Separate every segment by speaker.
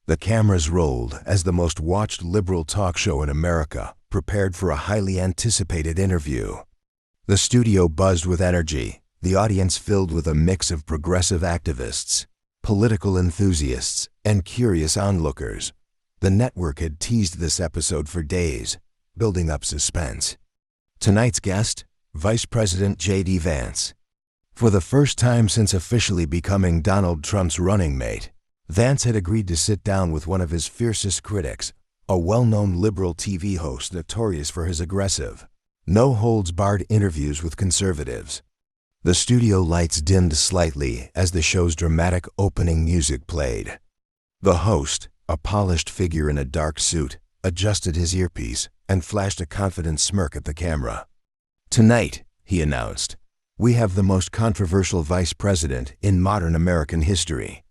Speaker 1: The cameras rolled as the most watched liberal talk show in America prepared for a highly anticipated interview. The studio buzzed with energy, the audience filled with a mix of progressive activists, political enthusiasts, and curious onlookers. The network had teased this episode for days, building up suspense. Tonight's guest, Vice President JD Vance. For the first time since officially becoming Donald Trump's running mate, Vance had agreed to sit down with one of his fiercest critics, a well-known liberal TV host notorious for his aggressive, no-holds-barred interviews with conservatives. The studio lights dimmed slightly as the show's dramatic opening music played. The host, a polished figure in a dark suit, adjusted his earpiece and flashed a confident smirk at the camera. "Tonight," he announced, "we have the most controversial vice president in modern American history.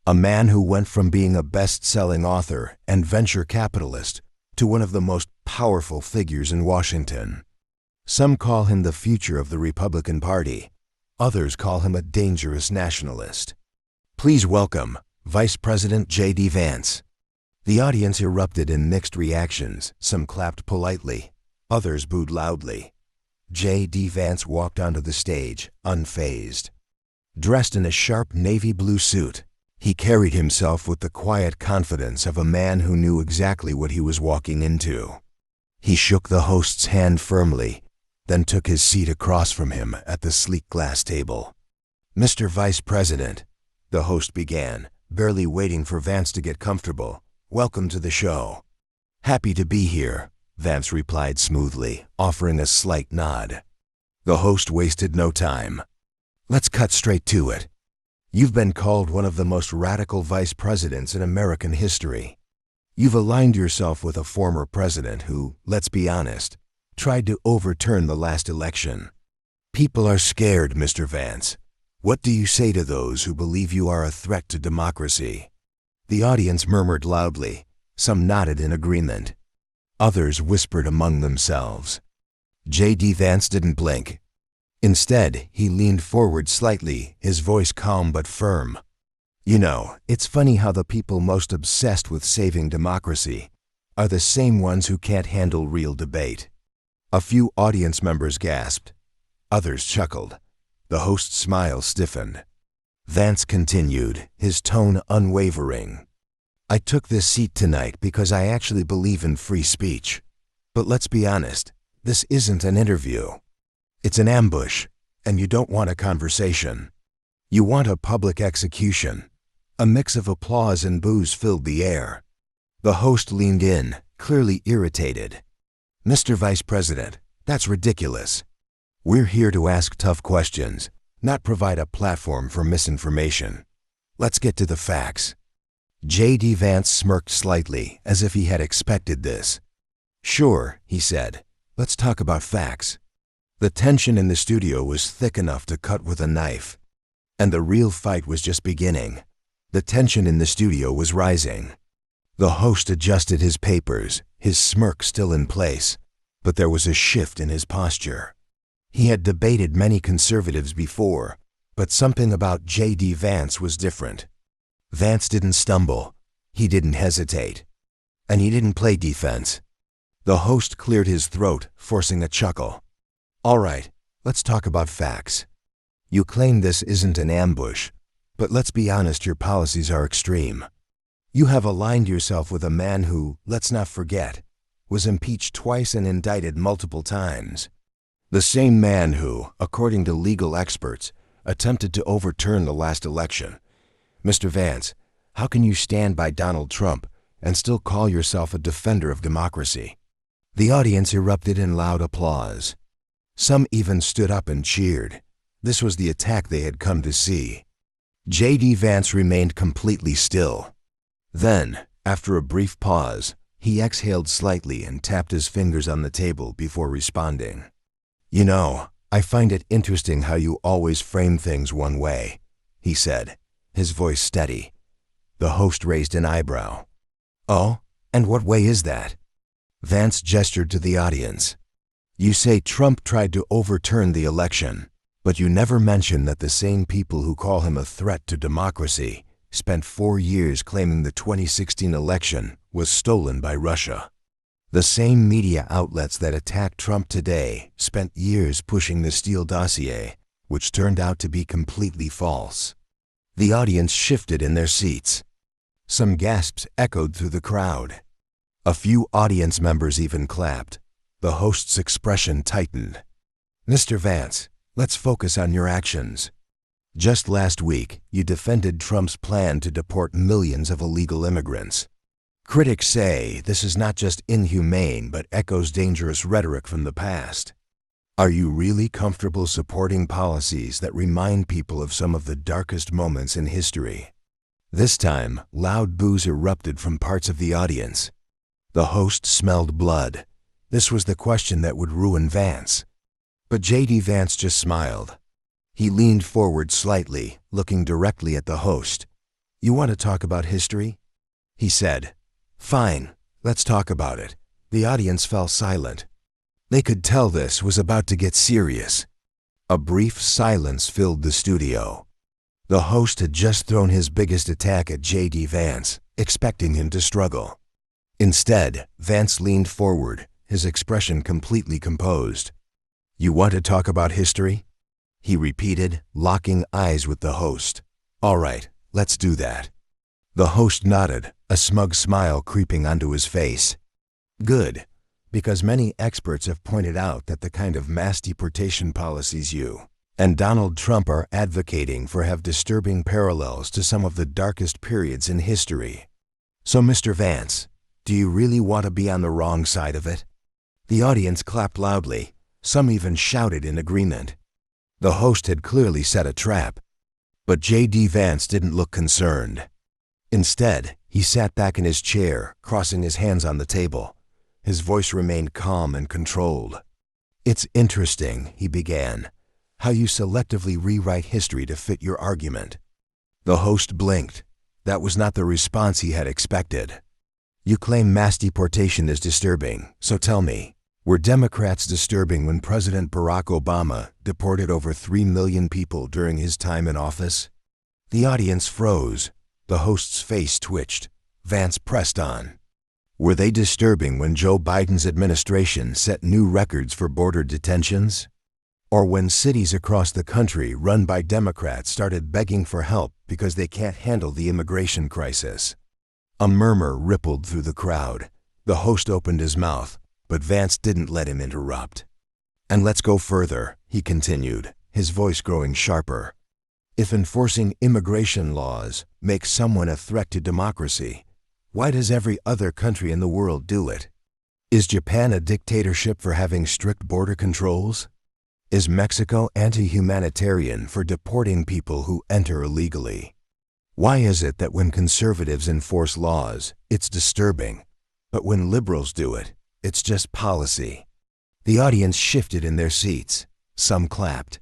Speaker 1: A man who went from being a best-selling author and venture capitalist to one of the most powerful figures in Washington. Some call him the future of the Republican Party. Others call him a dangerous nationalist. Please welcome Vice President JD Vance." The audience erupted in mixed reactions. Some clapped politely, others booed loudly. JD Vance walked onto the stage, unfazed. Dressed in a sharp navy blue suit, he carried himself with the quiet confidence of a man who knew exactly what he was walking into. He shook the host's hand firmly, then took his seat across from him at the sleek glass table. "Mr. Vice President," the host began, barely waiting for Vance to get comfortable, "welcome to the show." "Happy to be here," Vance replied smoothly, offering a slight nod. The host wasted no time. "Let's cut straight to it. You've been called one of the most radical vice presidents in American history. You've aligned yourself with a former president who, let's be honest, tried to overturn the last election. People are scared, Mr. Vance. What do you say to those who believe you are a threat to democracy?" The audience murmured loudly. Some nodded in agreement. Others whispered among themselves. JD Vance didn't blink. Instead, he leaned forward slightly, his voice calm but firm. "You know, it's funny how the people most obsessed with saving democracy are the same ones who can't handle real debate." A few audience members gasped. Others chuckled. The host's smile stiffened. Vance continued, his tone unwavering. "I took this seat tonight because I actually believe in free speech. But let's be honest, this isn't an interview. It's an ambush, and you don't want a conversation. You want a public execution." A mix of applause and boos filled the air. The host leaned in, clearly irritated. "Mr. Vice President, that's ridiculous. We're here to ask tough questions, not provide a platform for misinformation. Let's get to the facts." JD Vance smirked slightly, as if he had expected this. "Sure," he said, "let's talk about facts." The tension in the studio was thick enough to cut with a knife. And the real fight was just beginning. The tension in the studio was rising. The host adjusted his papers, his smirk still in place, but there was a shift in his posture. He had debated many conservatives before, but something about JD Vance was different. Vance didn't stumble, he didn't hesitate, and he didn't play defense. The host cleared his throat, forcing a chuckle. "All right, let's talk about facts. You claim this isn't an ambush, but let's be honest, your policies are extreme. You have aligned yourself with a man who, let's not forget, was impeached twice and indicted multiple times. The same man who, according to legal experts, attempted to overturn the last election. Mr. Vance, how can you stand by Donald Trump and still call yourself a defender of democracy?" The audience erupted in loud applause. Some even stood up and cheered. This was the attack they had come to see. JD Vance remained completely still. Then, after a brief pause, he exhaled slightly and tapped his fingers on the table before responding. "You know, I find it interesting how you always frame things one way," he said, his voice steady. The host raised an eyebrow. "Oh, and what way is that?" Vance gestured to the audience. "You say Trump tried to overturn the election, but you never mention that the same people who call him a threat to democracy spent 4 years claiming the 2016 election was stolen by Russia. The same media outlets that attack Trump today spent years pushing the Steele dossier, which turned out to be completely false. The audience shifted in their seats. Some gasps echoed through the crowd. A few audience members even clapped. The host's expression tightened. "Mr. Vance, let's focus on your actions. Just last week, you defended Trump's plan to deport millions of illegal immigrants. Critics say this is not just inhumane but echoes dangerous rhetoric from the past. Are you really comfortable supporting policies that remind people of some of the darkest moments in history?" This time, loud boos erupted from parts of the audience. The host smelled blood. This was the question that would ruin Vance. But JD Vance just smiled. He leaned forward slightly, looking directly at the host. "You want to talk about history?" he said. "Fine, let's talk about it." The audience fell silent. They could tell this was about to get serious. A brief silence filled the studio. The host had just thrown his biggest attack at JD Vance, expecting him to struggle. Instead, Vance leaned forward, his expression completely composed. "You want to talk about history?" he repeated, locking eyes with the host. "All right, let's do that." The host nodded, a smug smile creeping onto his face. "Good, because many experts have pointed out that the kind of mass deportation policies you and Donald Trump are advocating for have disturbing parallels to some of the darkest periods in history. So, Mr. Vance, do you really want to be on the wrong side of it?" The audience clapped loudly. Some even shouted in agreement. The host had clearly set a trap. But JD Vance didn't look concerned. Instead, he sat back in his chair, crossing his hands on the table. His voice remained calm and controlled. "It's interesting," he began, "how you selectively rewrite history to fit your argument." The host blinked. That was not the response he had expected. "You claim mass deportation is disturbing, so tell me, were Democrats disturbing when President Barack Obama deported over 3 million people during his time in office?" The audience froze. The host's face twitched. Vance pressed on. "Were they disturbing when Joe Biden's administration set new records for border detentions? Or when cities across the country run by Democrats started begging for help because they can't handle the immigration crisis?" A murmur rippled through the crowd. The host opened his mouth, but Vance didn't let him interrupt. "And let's go further," he continued, his voice growing sharper. "If enforcing immigration laws makes someone a threat to democracy, why does every other country in the world do it? Is Japan a dictatorship for having strict border controls? Is Mexico anti-humanitarian for deporting people who enter illegally? Why is it that when conservatives enforce laws, it's disturbing, but when liberals do it, it's just policy?" The audience shifted in their seats. Some clapped.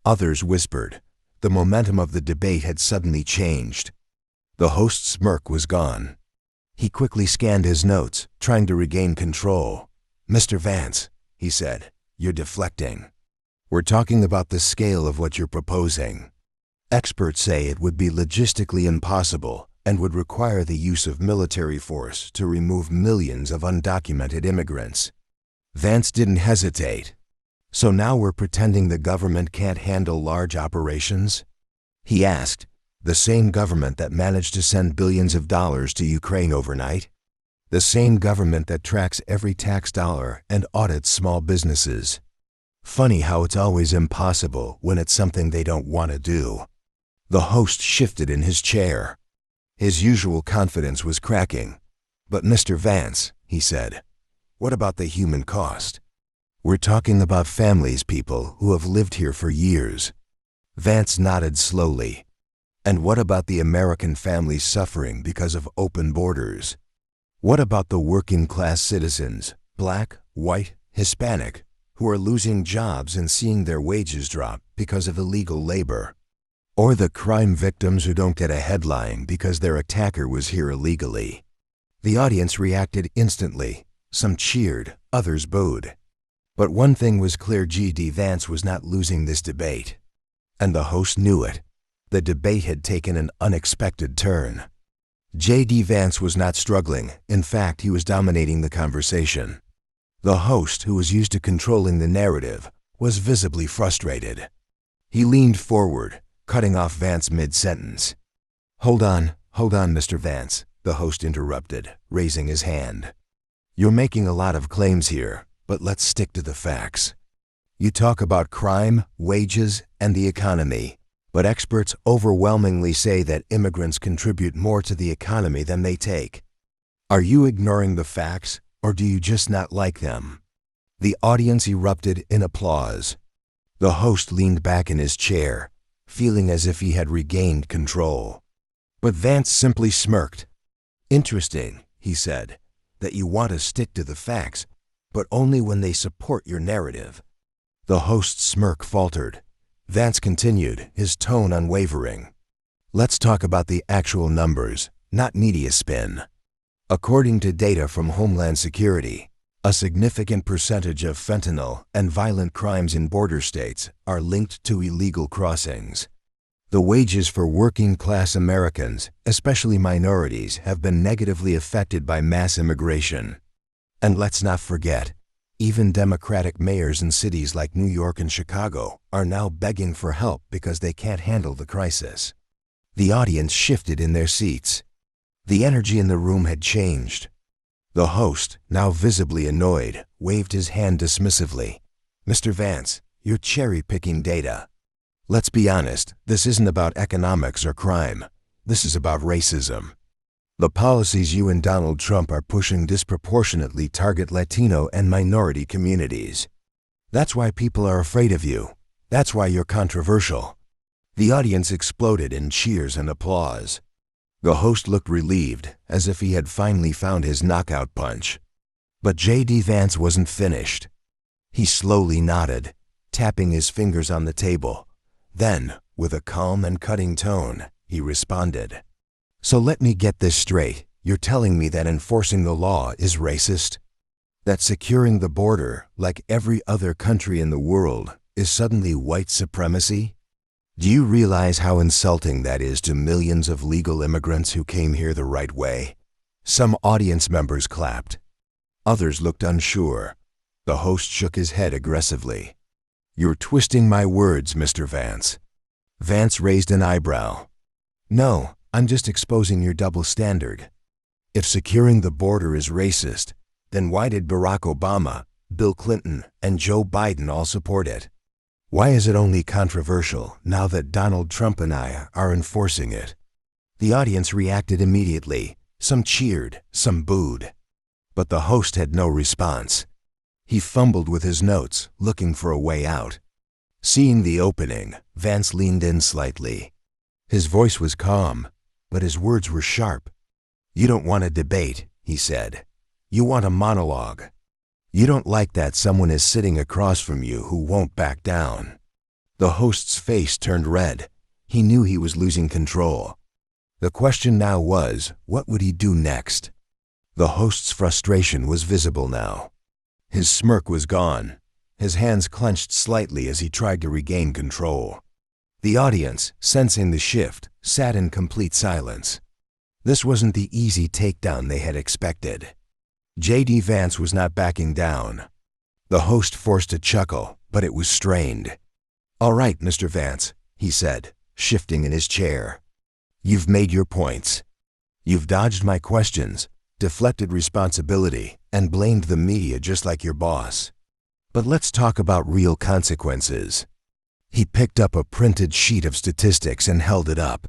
Speaker 1: Others whispered. The momentum of the debate had suddenly changed. The host's smirk was gone. He quickly scanned his notes, trying to regain control. "Mr. Vance," he said, "you're deflecting. We're talking about the scale of what you're proposing. Experts say it would be logistically impossible and would require the use of military force to remove millions of undocumented immigrants." Vance didn't hesitate. "So now we're pretending the government can't handle large operations?" he asked. "The same government that managed to send billions of dollars to Ukraine overnight? The same government that tracks every tax dollar and audits small businesses? Funny how it's always impossible when it's something they don't want to do." The host shifted in his chair. His usual confidence was cracking. "But Mr. Vance," he said, "what about the human cost? We're talking about families, people who have lived here for years." Vance nodded slowly. "And what about the American families suffering because of open borders? What about the working-class citizens, black, white, Hispanic, who are losing jobs and seeing their wages drop because of illegal labor? Or the crime victims who don't get a headline because their attacker was here illegally?" The audience reacted instantly. Some cheered, others booed. But one thing was clear: JD Vance was not losing this debate. And the host knew it. The debate had taken an unexpected turn. JD Vance was not struggling. In fact, he was dominating the conversation. The host, who was used to controlling the narrative, was visibly frustrated. He leaned forward, cutting off Vance mid-sentence. Hold on, Mr. Vance," the host interrupted, raising his hand. "You're making a lot of claims here, but let's stick to the facts. You talk about crime, wages, and the economy, but experts overwhelmingly say that immigrants contribute more to the economy than they take. Are you ignoring the facts, or do you just not like them?" The audience erupted in applause. The host leaned back in his chair, feeling as if he had regained control. But Vance simply smirked. "Interesting," he said, "that you want to stick to the facts, but only when they support your narrative." The host's smirk faltered. Vance continued, his tone unwavering. "Let's talk about the actual numbers, not media spin. According to data from Homeland Security, a significant percentage of fentanyl and violent crimes in border states are linked to illegal crossings. The wages for working-class Americans, especially minorities, have been negatively affected by mass immigration. And let's not forget, even Democratic mayors in cities like New York and Chicago are now begging for help because they can't handle the crisis." The audience shifted in their seats. The energy in the room had changed. The host, now visibly annoyed, waved his hand dismissively. "Mr. Vance, you're cherry-picking data. Let's be honest, this isn't about economics or crime. This is about racism. The policies you and Donald Trump are pushing disproportionately target Latino and minority communities. That's why people are afraid of you. That's why you're controversial." The audience exploded in cheers and applause. The host looked relieved, as if he had finally found his knockout punch. But JD Vance wasn't finished. He slowly nodded, tapping his fingers on the table. Then, with a calm and cutting tone, he responded. "So let me get this straight. You're telling me that enforcing the law is racist? That securing the border, like every other country in the world, is suddenly white supremacy? Do you realize how insulting that is to millions of legal immigrants who came here the right way?" Some audience members clapped. Others looked unsure. The host shook his head aggressively. "You're twisting my words, Mr. Vance." Vance raised an eyebrow. "No, I'm just exposing your double standard. If securing the border is racist, then why did Barack Obama, Bill Clinton, and Joe Biden all support it? Why is it only controversial now that Donald Trump and I are enforcing it?" The audience reacted immediately. Some cheered, some booed. But the host had no response. He fumbled with his notes, looking for a way out. Seeing the opening, Vance leaned in slightly. His voice was calm, but his words were sharp. "You don't want a debate," he said. "You want a monologue. You don't like that someone is sitting across from you who won't back down." The host's face turned red. He knew he was losing control. The question now was, what would he do next? The host's frustration was visible now. His smirk was gone. His hands clenched slightly as he tried to regain control. The audience, sensing the shift, sat in complete silence. This wasn't the easy takedown they had expected. JD Vance was not backing down. The host forced a chuckle, but it was strained. "All right, Mr. Vance," he said, shifting in his chair. "You've made your points. You've dodged my questions, deflected responsibility, and blamed the media just like your boss. But let's talk about real consequences." He picked up a printed sheet of statistics and held it up.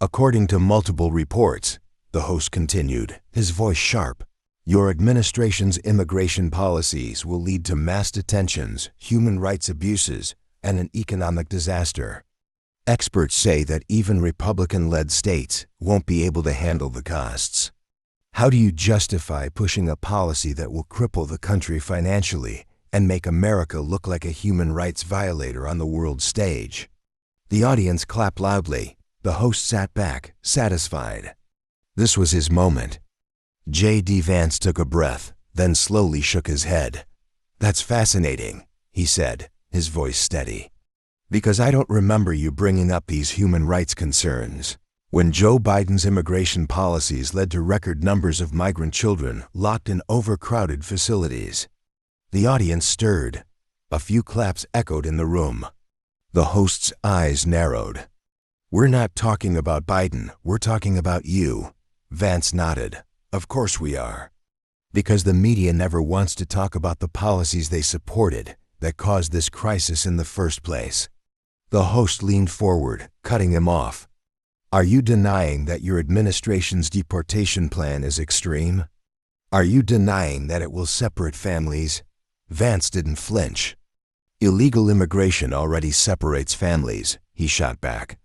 Speaker 1: "According to multiple reports," the host continued, his voice sharp, "your administration's immigration policies will lead to mass detentions, human rights abuses, and an economic disaster. Experts say that even Republican-led states won't be able to handle the costs. How do you justify pushing a policy that will cripple the country financially and make America look like a human rights violator on the world stage?" The audience clapped loudly. The host sat back, satisfied. This was his moment. JD Vance took a breath, then slowly shook his head. "That's fascinating," he said, his voice steady. Because I don't remember you bringing up these human rights concerns. When Joe Biden's immigration policies led to record numbers of migrant children locked in overcrowded facilities. The audience stirred. A few claps echoed in the room. The host's eyes narrowed. We're not talking about Biden, we're talking about you. Vance nodded. Of course we are. Because the media never wants to talk about the policies they supported that caused this crisis in the first place. The host leaned forward, cutting him off. Are you denying that your administration's deportation plan is extreme? Are you denying that it will separate families? Vance didn't flinch. Illegal immigration already separates families, he shot back.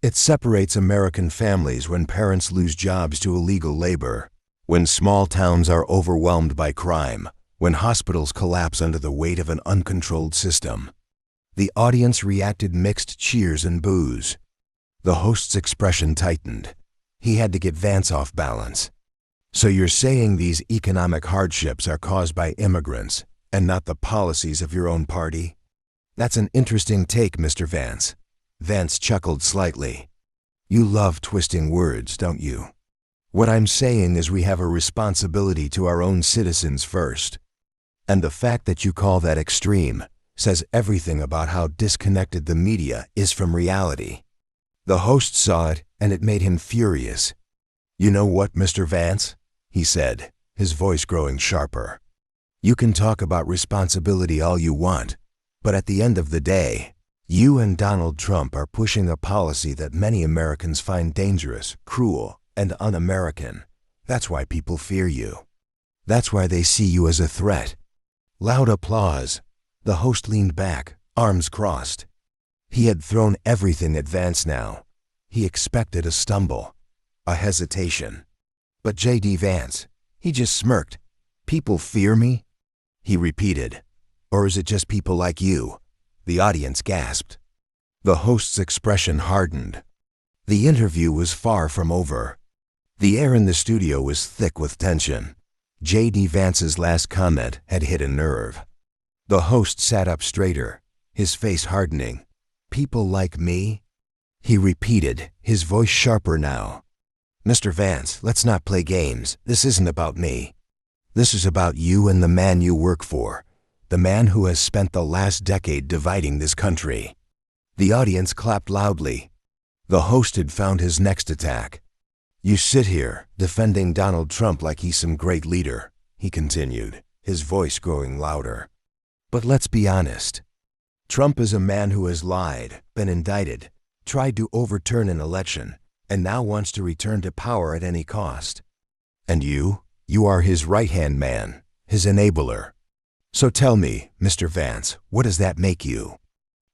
Speaker 1: It separates American families when parents lose jobs to illegal labor, when small towns are overwhelmed by crime, when hospitals collapse under the weight of an uncontrolled system. The audience reacted mixed cheers and boos. The host's expression tightened. He had to get Vance off balance. So you're saying these economic hardships are caused by immigrants and not the policies of your own party? That's an interesting take, Mr. Vance. Vance chuckled slightly. You love twisting words, don't you? What I'm saying is we have a responsibility to our own citizens first. And the fact that you call that extreme says everything about how disconnected the media is from reality. The host saw it, and it made him furious. You know what, Mr. Vance? He said, his voice growing sharper. You can talk about responsibility all you want, but at the end of the day, you and Donald Trump are pushing a policy that many Americans find dangerous, cruel, and un-American. That's why people fear you. That's why they see you as a threat. Loud applause. The host leaned back, arms crossed. He had thrown everything at Vance now. He expected a stumble, a hesitation. But JD Vance, he just smirked. People fear me? He repeated. Or is it just people like you? The audience gasped. The host's expression hardened. The interview was far from over. The air in the studio was thick with tension. JD Vance's last comment had hit a nerve. The host sat up straighter, his face hardening. People like me? He repeated, his voice sharper now. Mr. Vance, let's not play games. This isn't about me. This is about you and the man you work for, the man who has spent the last decade dividing this country. The audience clapped loudly. The host had found his next attack. You sit here, defending Donald Trump like he's some great leader, he continued, his voice growing louder. But let's be honest. Trump is a man who has lied, been indicted, tried to overturn an election, and now wants to return to power at any cost. And you are his right-hand man, his enabler. So tell me, Mr. Vance, what does that make you?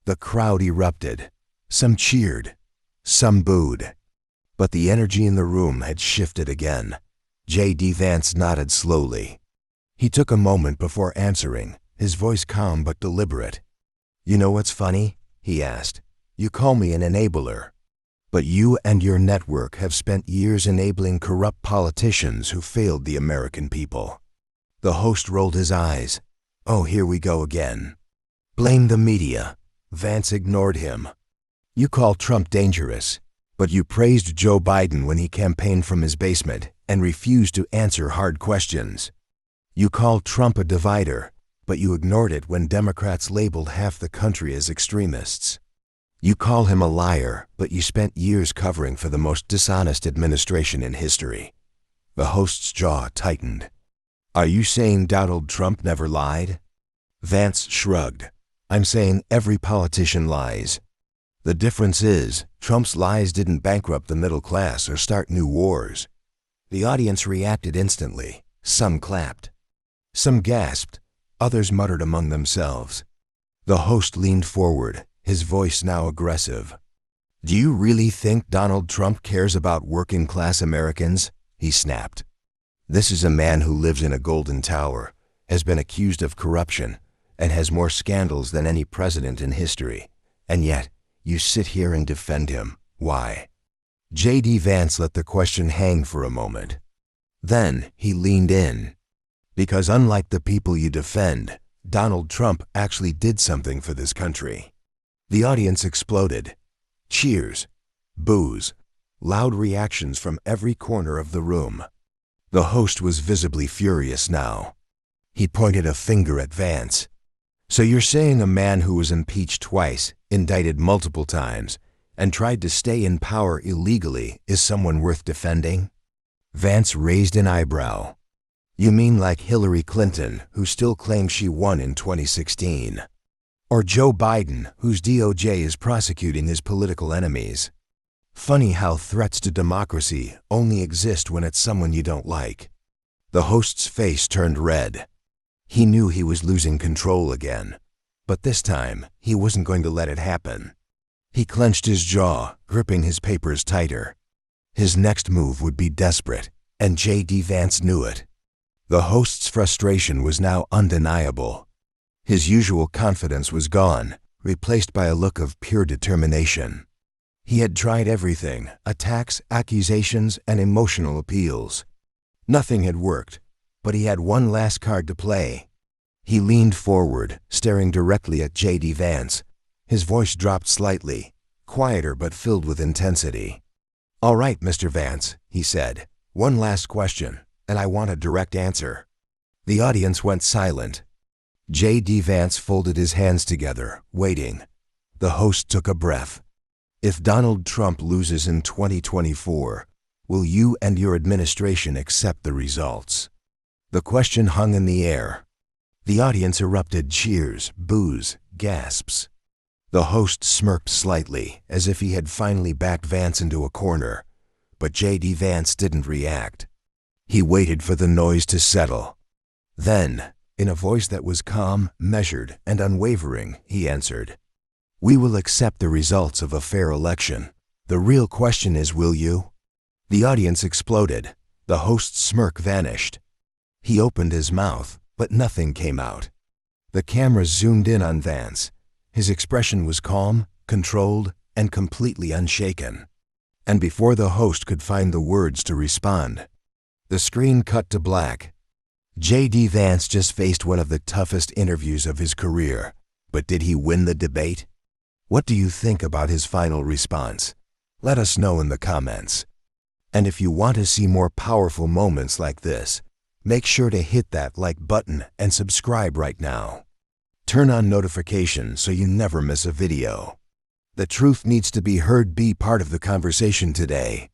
Speaker 1: The crowd erupted. Some cheered, some booed. But the energy in the room had shifted again. JD Vance nodded slowly. He took a moment before answering, his voice calm but deliberate. You know what's funny? He asked. You call me an enabler. But you and your network have spent years enabling corrupt politicians who failed the American people. The host rolled his eyes. Oh, here we go again. Blame the media. Vance ignored him. You call Trump dangerous, but you praised Joe Biden when he campaigned from his basement and refused to answer hard questions. You call Trump a divider, but you ignored it when Democrats labeled half the country as extremists. You call him a liar, but you spent years covering for the most dishonest administration in history. The host's jaw tightened. Are you saying Donald Trump never lied? Vance shrugged. I'm saying every politician lies. The difference is, Trump's lies didn't bankrupt the middle class or start new wars. The audience reacted instantly. Some clapped. Some gasped. Others muttered among themselves. The host leaned forward, his voice now aggressive. Do you really think Donald Trump cares about working-class Americans? He snapped. This is a man who lives in a golden tower, has been accused of corruption, and has more scandals than any president in history. And yet, you sit here and defend him. Why? JD Vance let the question hang for a moment. Then he leaned in. Because unlike the people you defend, Donald Trump actually did something for this country. The audience exploded. Cheers, boos, loud reactions from every corner of the room. The host was visibly furious now. He pointed a finger at Vance. "So you're saying a man who was impeached twice, indicted multiple times, and tried to stay in power illegally is someone worth defending?" Vance raised an eyebrow. "You mean like Hillary Clinton, who still claims she won in 2016? Or Joe Biden, whose DOJ is prosecuting his political enemies? Funny how threats to democracy only exist when it's someone you don't like." The host's face turned red. He knew he was losing control again, but this time he wasn't going to let it happen. He clenched his jaw, gripping his papers tighter. His next move would be desperate, and JD Vance knew it. The host's frustration was now undeniable. His usual confidence was gone, replaced by a look of pure determination. He had tried everything: attacks, accusations, and emotional appeals. Nothing had worked, but he had one last card to play. He leaned forward, staring directly at JD Vance. His voice dropped slightly, quieter but filled with intensity. "All right, Mr. Vance," he said. "One last question, and I want a direct answer." The audience went silent. JD Vance folded his hands together, waiting. The host took a breath. "If Donald Trump loses in 2024, will you and your administration accept the results?" The question hung in the air. The audience erupted cheers, boos, gasps. The host smirked slightly, as if he had finally backed Vance into a corner, but JD Vance didn't react. He waited for the noise to settle. Then, in a voice that was calm, measured, and unwavering, he answered, "We will accept the results of a fair election. The real question is, will you?" The audience exploded. The host's smirk vanished. He opened his mouth, but nothing came out. The camera zoomed in on Vance. His expression was calm, controlled, and completely unshaken. And before the host could find the words to respond, the screen cut to black. JD Vance just faced one of the toughest interviews of his career, but did he win the debate? What do you think about his final response? Let us know in the comments. And if you want to see more powerful moments like this, make sure to hit that like button and subscribe right now. Turn on notifications so you never miss a video. The truth needs to be heard. Be part of the conversation today.